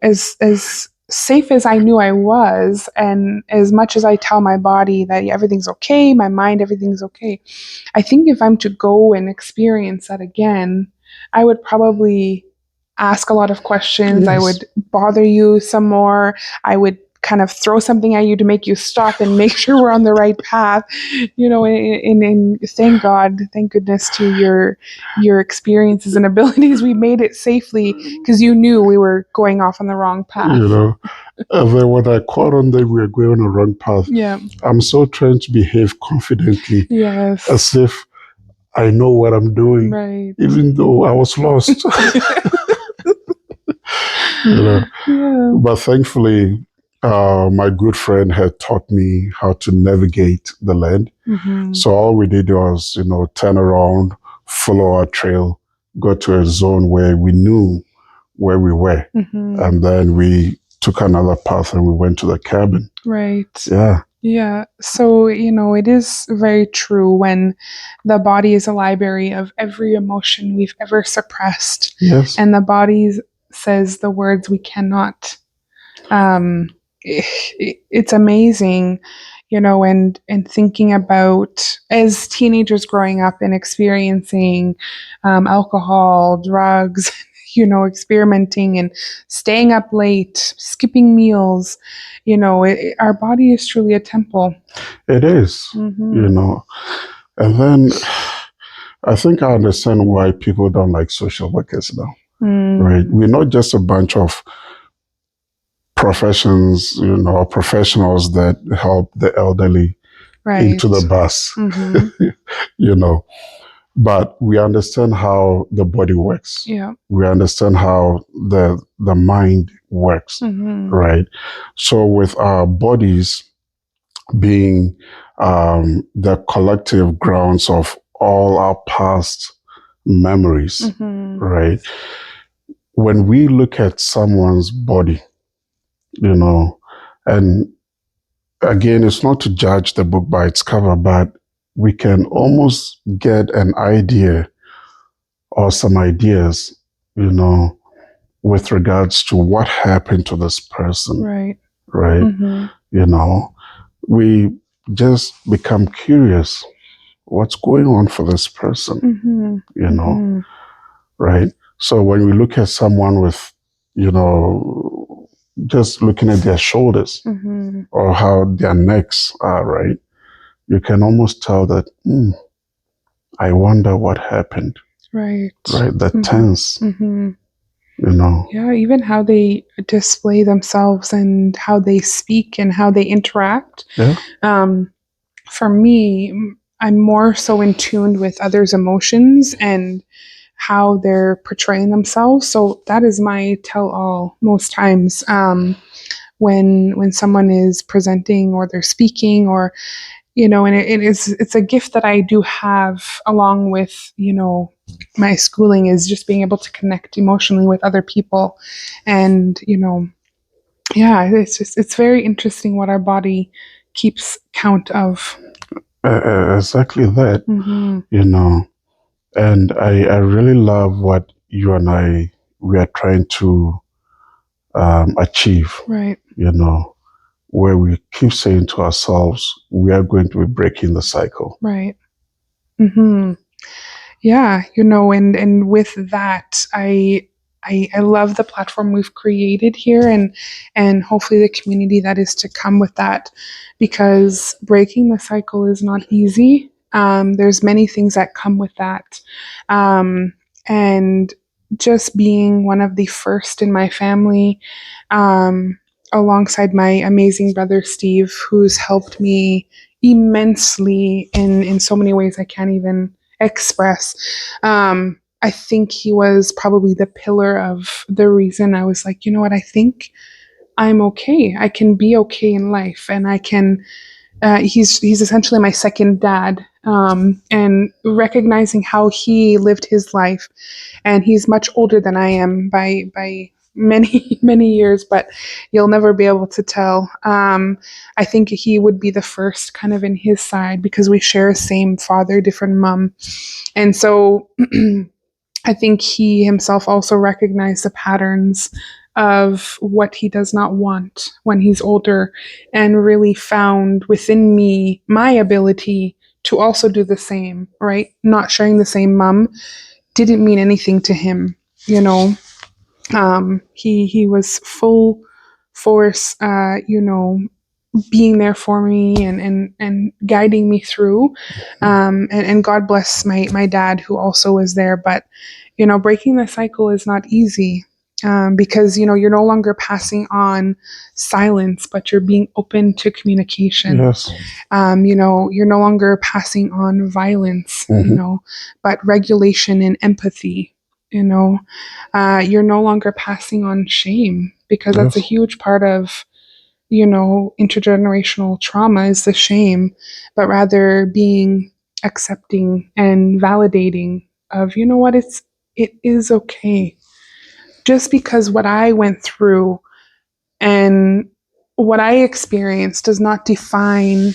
as safe as I knew I was, and as much as I tell my body that everything's okay, my mind, everything's okay, I think if I'm to go and experience that again, I would probably ask a lot of questions. I Yes. would bother you some more. I would kind of throw something at you to make you stop and make sure we're on the right path. And thank God, thank goodness to your experiences and abilities, we made it safely because you knew we were going off on the wrong path. And then when I caught on that we were going on the wrong path, Yeah. I'm so trying to behave confidently, Yes. as if I know what I'm doing, Right. even though I was lost. Yeah. But thankfully, my good friend had taught me how to navigate the land. So all we did was, turn around, follow our trail, go to a zone where we knew where we were. And then we took another path and we went to the cabin. Right. Yeah. Yeah. So, it is very true when the body is a library of every emotion we've ever suppressed. Yes. And the body says the words we cannot. It's amazing, and thinking about as teenagers growing up and experiencing alcohol, drugs, experimenting and staying up late, skipping meals. Our body is truly a temple. It is, And then I think I understand why people don't like social workers now, right? We're not just a bunch of professions, professionals that help the elderly into the bus, but we understand how the body works. Yeah. We understand how the mind works, right? So with our bodies being the collective grounds of all our past memories, right? When we look at someone's body, and again, it's not to judge the book by its cover, but we can almost get an idea or some ideas, with regards to what happened to this person. Right. Right. We just become curious. What's going on for this person? Right? So when we look at someone with, just looking at their shoulders or how their necks are, right? You can almost tell that, I wonder what happened. Right. Right? The tense, Yeah, even how they display themselves and how they speak and how they interact. Yeah. For me, I'm more so in tune with others' emotions and how they're portraying themselves. So that is my tell all most times. When someone is presenting or they're speaking or and it's a gift that I do have along with my schooling, is just being able to connect emotionally with other people. And yeah, it's very interesting what our body keeps count of. Exactly that. And I really love what you and I we are trying to achieve, Right. where we keep saying to ourselves, we are going to be breaking the cycle. Right. Hmm. Yeah, and with that, I love the platform we've created here, and hopefully the community that is to come with that, because breaking the cycle is not easy. There's many things that come with that, and just being one of the first in my family, um, alongside my amazing brother Steve, who's helped me immensely in so many ways I can't even express. I think he was probably the pillar of the reason I was like, you know what, I think I'm okay. I can be okay in life, and I can. He's essentially my second dad, and recognizing how he lived his life, and he's much older than I am by many many years, but you'll never be able to tell. I think he would be the first kind of in his side because we share a same father, different mom, and so I think he himself also recognized the patterns of what he does not want when he's older, and really found within me my ability to also do the same, right? Not sharing the same mom didn't mean anything to him, you know. He was full force, being there for me and guiding me through. And God bless my dad who also was there. But, breaking the cycle is not easy, because, you're no longer passing on silence, but you're being open to communication. Yes. You're no longer passing on violence, but regulation and empathy. You're no longer passing on shame, because that's a Yes. huge part of intergenerational trauma is the shame, but rather being accepting and validating of, what, it is okay. Just because what I went through and what I experienced does not define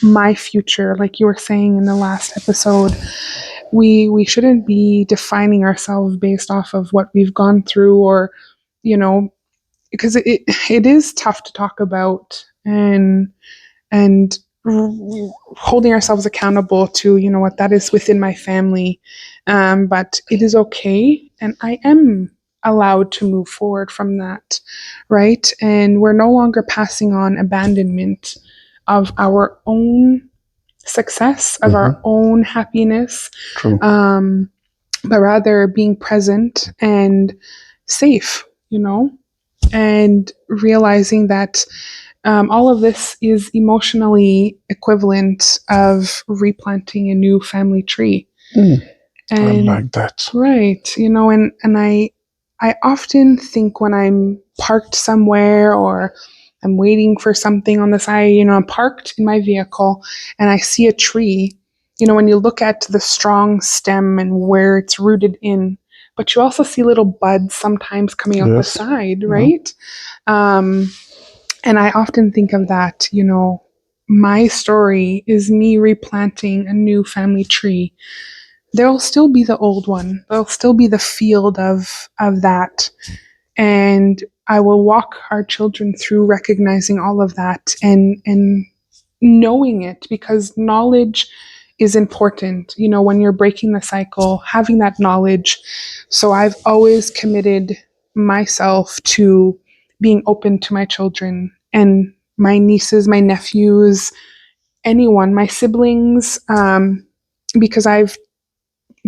my future, like you were saying in the last episode. We shouldn't be defining ourselves based off of what we've gone through, or you know because it is tough to talk about, and holding ourselves accountable to, what, that is within my family, but it is okay, and I am allowed to move forward from that, right? And we're no longer passing on abandonment of our own success, of our own happiness, True. but rather being present and safe, and realizing that, all of this is emotionally equivalent of replanting a new family tree. I And like that. right, and I often think when I'm parked somewhere, or I'm waiting for something on the side, I'm parked in my vehicle and I see a tree, when you look at the strong stem and where it's rooted in, but you also see little buds sometimes coming out the Yes. side, Yeah. right? And I often think of that, my story is me replanting a new family tree. There'll still be the old one. There'll still be the field of that. And I will walk our children through recognizing all of that, and knowing it, because knowledge is important, when you're breaking the cycle, having that knowledge. So I've always committed myself to being open to my children and my nieces, my nephews, anyone, my siblings, because I've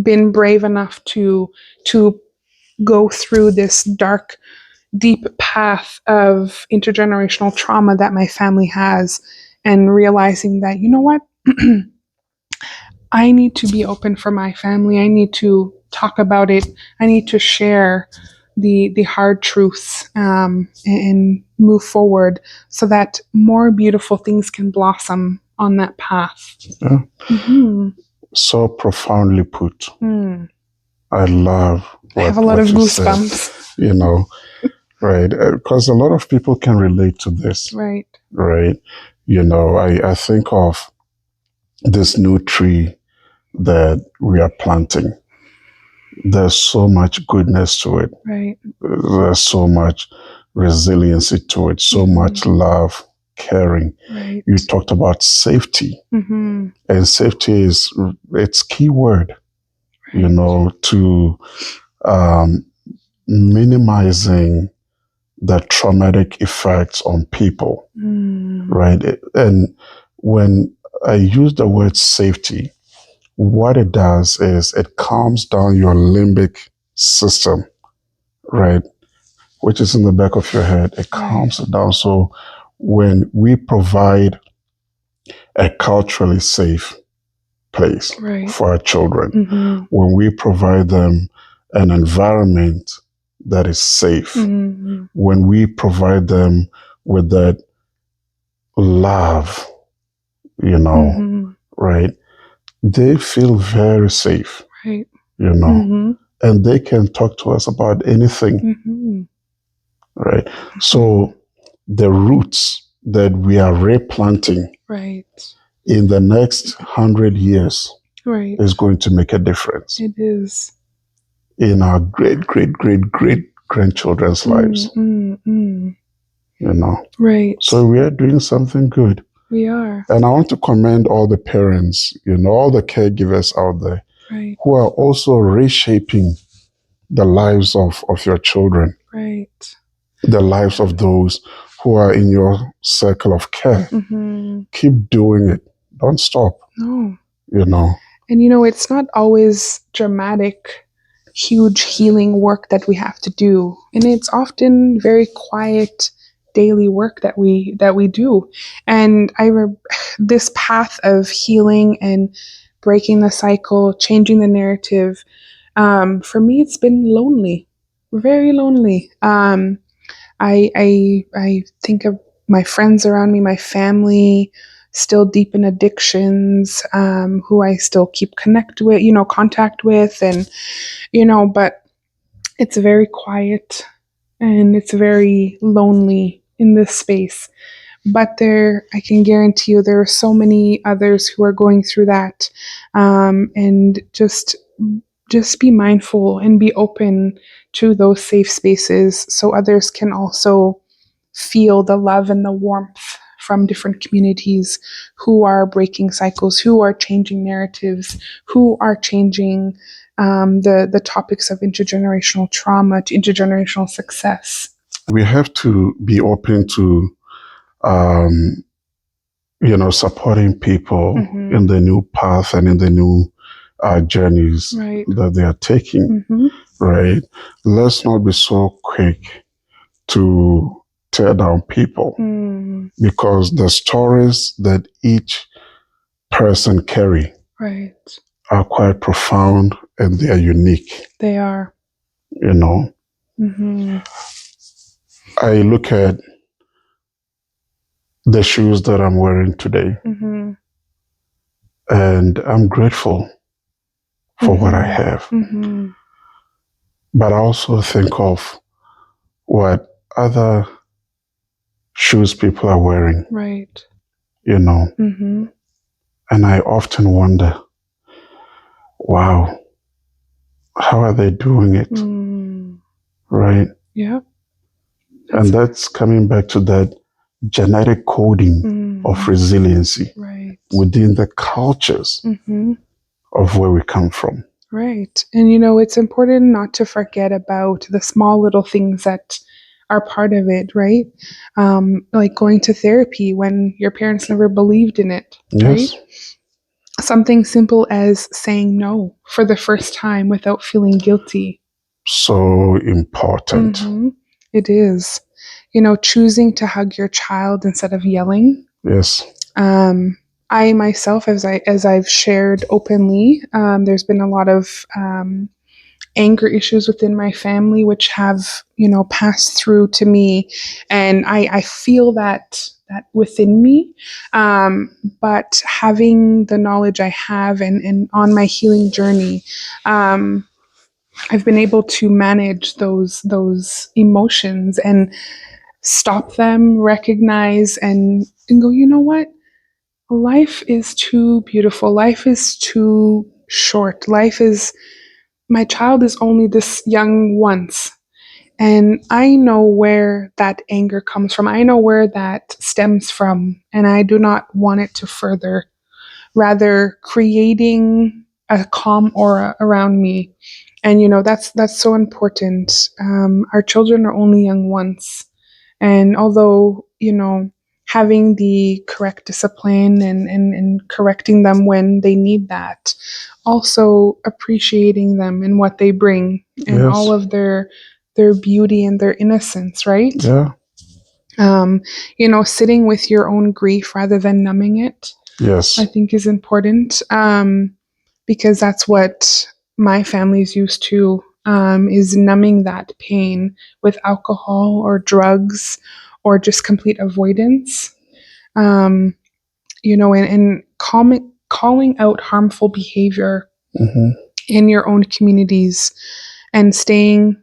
been brave enough to go through this dark, deep path of intergenerational trauma that my family has, and realizing that, you know what, I need to be open for my family. I need to talk about it. I need to share the hard truths, and move forward so that more beautiful things can blossom on that path. Yeah. Mm-hmm. So profoundly put. Mm. I love I have what, a lot of you said, goosebumps. right? Because a lot of people can relate to this, Right. right? I think of this new tree that we are planting. there's so much goodness to it. Right. There's so much resiliency to it, so much love, caring. Right. You talked about safety, Mm-hmm. and safety is its key word, Right. to minimizing the traumatic effects on people, right? And when I use the word safety, what it does is it calms down your limbic system, right? Which is in the back of your head. It Right. calms it down. So when we provide a culturally safe place Right. for our children, Mm-hmm. when we provide them an environment that is safe, Mm-hmm. when we provide them with that love, Mm-hmm. right? They feel very safe, Right. and they can talk to us about anything, Mm-hmm. right? So the roots that we are replanting Right. in the next 100 years Right. is going to make a difference It is. in our great, great, great, great grandchildren's lives, Right. So we are doing something good. We are. And I want to commend all the parents, all the caregivers out there Right. who are also reshaping the lives of your children, Right. the lives of those who are in your circle of care. Keep doing it. Don't stop, No. you know. And it's not always dramatic, huge healing work that we have to do. And it's often very quiet daily work that we do. And this path of healing and breaking the cycle, changing the narrative, for me it's been lonely, very lonely. I think of my friends around me, my family, still deep in addictions, who I still keep contact with, and but it's very quiet and it's very lonely in this space. But I can guarantee you, there are so many others who are going through that, and just be mindful and be open to those safe spaces so others can also feel the love and the warmth from different communities who are breaking cycles, who are changing narratives, who are changing the topics of intergenerational trauma to intergenerational success. We have to be open to, supporting people in the new path and in the new journeys Right. that they are taking, right? Let's not be so quick to tear down people because the stories that each person carry Right. are quite profound and they are unique. They are. I look at the shoes that I'm wearing today and I'm grateful for what I have. But I also think of what other shoes people are wearing. Right. And I often wonder, wow, how are they doing it? Right? Yeah. And that's coming back to that genetic coding of resiliency within the cultures of where we come from. Right. And it's important not to forget about the small little things that are part of it, right? Like going to therapy when your parents never believed in it, right? Yes. Something simple as saying no for the first time without feeling guilty. So important. It is. Choosing to hug your child instead of yelling. Yes. I myself, as I've shared openly, there's been a lot of anger issues within my family, which have passed through to me, and I feel that within me. But having the knowledge I have, and on my healing journey, I've been able to manage those emotions and stop them, recognize, and go. You know what? Life is too beautiful. Life is too short. Life is my child is only this young once. And I know where that anger comes from. I know where that stems from. And I do not want it to further, rather creating a calm aura around me. And that's so important. Our children are only young once, and although having the correct discipline and correcting them when they need that, also appreciating them and what they bring and Yes. all of their beauty and their innocence, right? Yeah. um, sitting with your own grief rather than numbing it, Yes. I think is important, because that's what my family's used to, is numbing that pain with alcohol or drugs or just complete avoidance. Um, and calling out harmful behavior Mm-hmm. in your own communities and still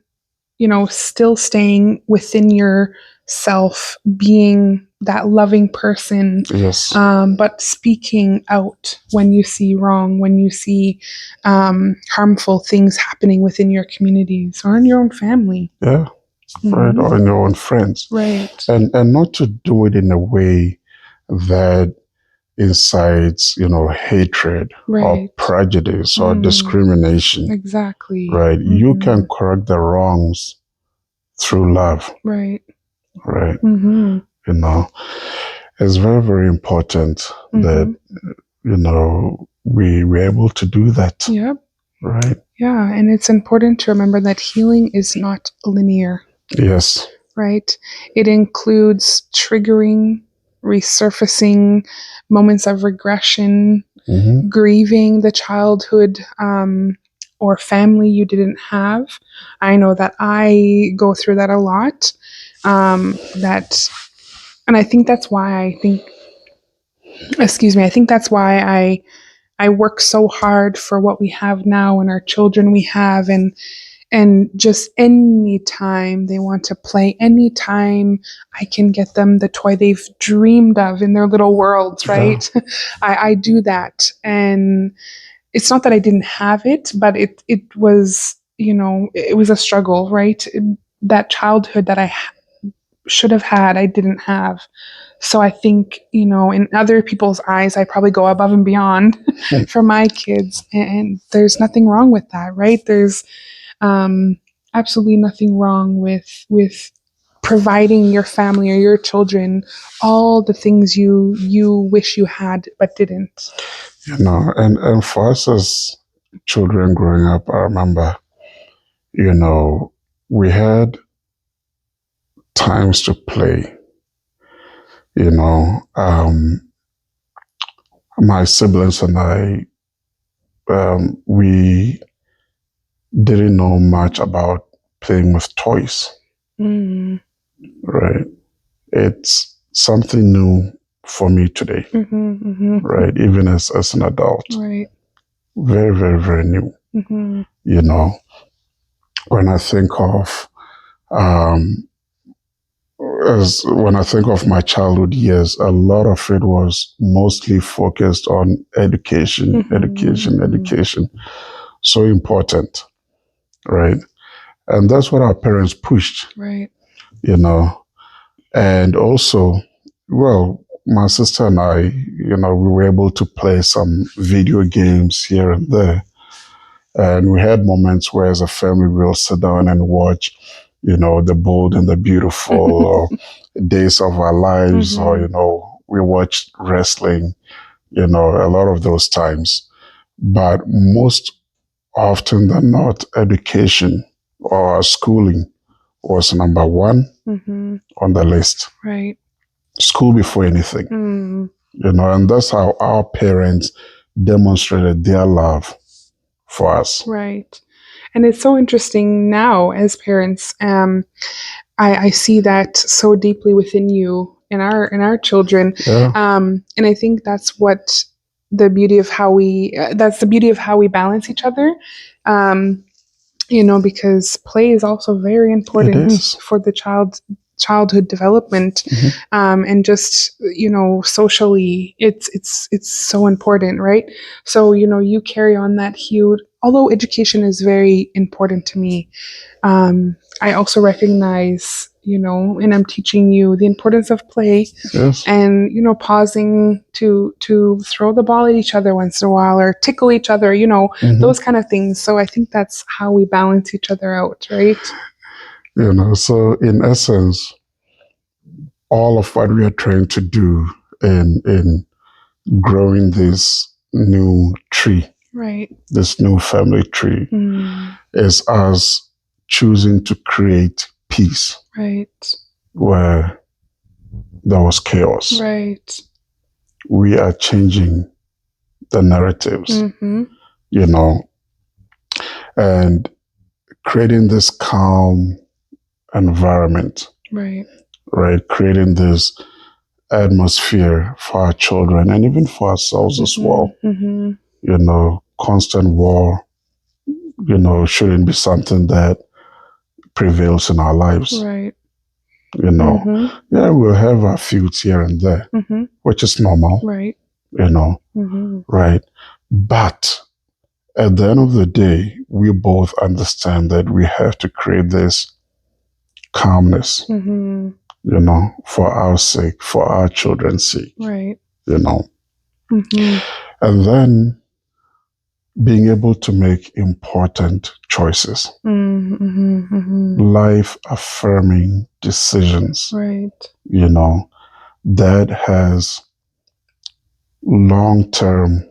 staying within yourself, being that loving person, Yes. but speaking out when you see wrong, when you see harmful things happening within your communities or in your own family. Yeah. Right. Mhm. Or in your own friends. Right. And not to do it in a way that incites, hatred or Right. prejudice or discrimination. Exactly. Right. You can correct the wrongs through love. Right. Right. Mm-hmm. You know, it's very, very important that, we're able to do that. Yep. Right. Yeah. And it's important to remember that healing is not linear. Yes. Right? It includes triggering, resurfacing moments of regression, Mm-hmm. grieving the childhood or family you didn't have. I know that I go through that a lot. And I think that's why I think that's why I work so hard for what we have now and our children we have, and just any time they want to play, anytime I can get them the toy they've dreamed of in their little worlds, Yeah. right? I do that. And it's not that I didn't have it, but it was, it was a struggle, right? That childhood that should have had, I didn't have. So I think, in other people's eyes, I probably go above and beyond for my kids. And there's nothing wrong with that, right? There's um, absolutely nothing wrong with providing your family or your children all the things you wish you had but didn't. And for us as children growing up, I remember, we had times to play. My siblings and I, we didn't know much about playing with toys, Mm. right? It's something new for me today, right? Even as an adult, Right. very, very, very new. When I think of um, when I think of my childhood years, a lot of it was mostly focused on education, education, education. So important, right? And that's what our parents pushed, Right. you know. And also, well, my sister and I, we were able to play some video games here and there. And we had moments where, as a family, we'll sit down and watch, The Bold and the Beautiful, or Days of Our Lives, or, we watched wrestling, a lot of those times. But most often than not, education or schooling was number one on the list. Right. School before anything, and that's how our parents demonstrated their love for us. Right. And it's so interesting now as parents. I see that so deeply within you and our children. Yeah. And I think that's what the beauty of how that's the beauty of how we balance each other. Because play is also very It important is. for the child's childhood development, and just socially, it's so important, right? So you carry on that huge. Although education is very important to me, I also recognize, and I'm teaching you the importance of play, Yes. and pausing to throw the ball at each other once in a while or tickle each other, those kind of things. So I think that's how we balance each other out, right? So in essence, all of what we are trying to do in growing this new tree, Right. this new family tree, Mm, is us choosing to create peace right. where there was chaos. Right. We are changing the narratives, Mm-hmm. And creating this calm environment, Right. right? Creating this atmosphere for our children and even for ourselves as well. Mm-hmm. Constant war, shouldn't be something that prevails in our lives. Right. Mm-hmm. Yeah, we'll have our feuds here and there, which is normal, Right. Right? But at the end of the day, we both understand that we have to create this calmness, for our sake, for our children's sake, right. And then being able to make important choices, life affirming decisions, Right. That has long term,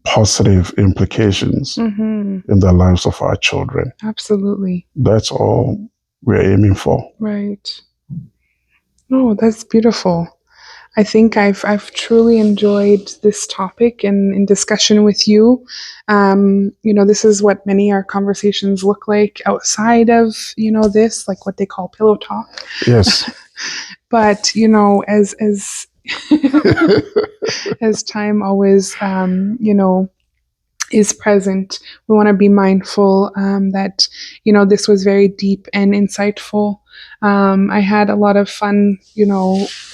positive implications in the lives of our children. Absolutely. That's all we're aiming for. Right. Oh, that's beautiful. I think I've truly enjoyed this topic and in discussion with you. This is what many our conversations look like outside of this, like what they call pillow talk. Yes. But as as time always is present, we want to be mindful that this was very deep and insightful. I had a lot of fun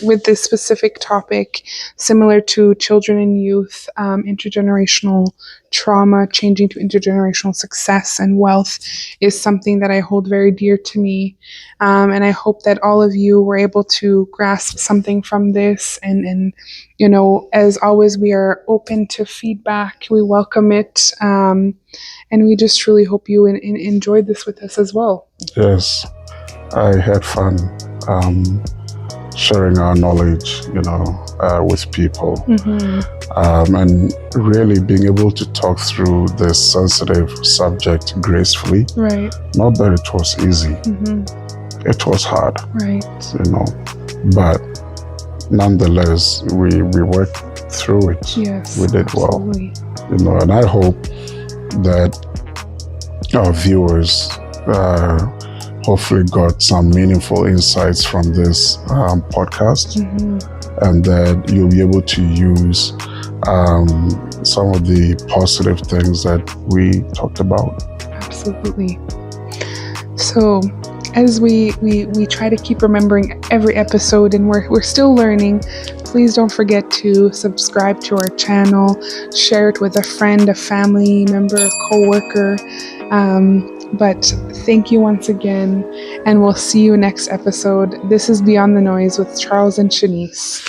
with this specific topic, similar to children and youth, intergenerational trauma changing to intergenerational success and wealth is something that I hold very dear to me. And I hope that all of you were able to grasp something from this. And as always, we are open to feedback. We welcome it. And we just truly hope you enjoyed this with us as well. Yes, I had fun sharing our knowledge, with people. And really being able to talk through this sensitive subject gracefully. Right. Not that it was easy. It was hard. Right. But nonetheless, we worked through it. Yes. We did absolutely. well. And I hope that our viewers hopefully got some meaningful insights from this podcast, and that you'll be able to use some of the positive things that we talked about. Absolutely. So as we try to keep remembering every episode, and we're still learning, please don't forget to subscribe to our channel, share it with a friend, a family member, a co-worker. But thank you once again, and we'll see you next episode. This is Beyond the Noise with Charles and Shanice.